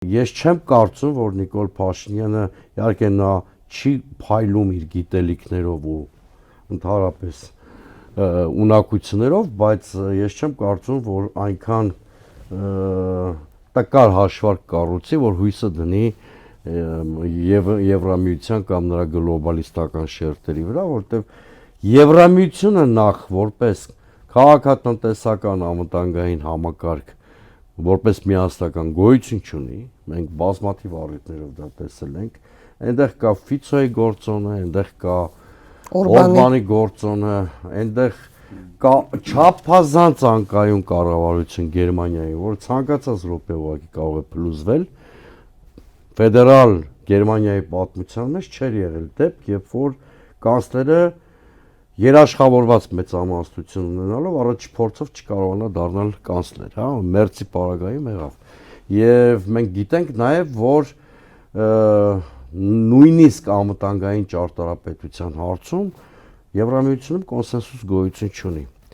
Ես չեմ կարծում, որ Նիկոլ Փաշինյանը իհարկե նա չի փայլում իր գիտելիքներով ու ընդհանրապես ունակություններով, բայց ես չեմ կարծում, որ այնքան տկար հաշվարկ կառուցի, որ հույսը դնի Եվրամիության կամ նրա գլոբալիստական շերտերի վրա, որտեղ Եվրամիությունը նախ որպես քաղաքատնտեսական անվտանգային համակարգ որպես միասնական գոյություն չունի, մենք բազմաթիվ առիթներով դա տեսել ենք, այնտեղ կա Ֆիցոյի գործոնը, այնտեղ կա Օրբանի գործոնը, այնտեղ կա չափազանց անկայուն կառավարություն Գերմանիայի, որ ցանկացած րոպե ուղղակի կարող է փլուզվել, ֆեդերալ Գերմանիայի պատմության մեջ չէր եղել դեպք, երբ որ կանցլերը երաշխավորված մեծամասնություն ունենալով առաջի փորձով չկարողանա դառնալ կանցլեր, հա, մերձի պարագայում եղավ։ Եվ մենք գիտենք նաև, որ նույնիսկ անվտանգային ճարտարապետության հարցում Եվրամիությունում կոնսենսուս գոյություն չունի։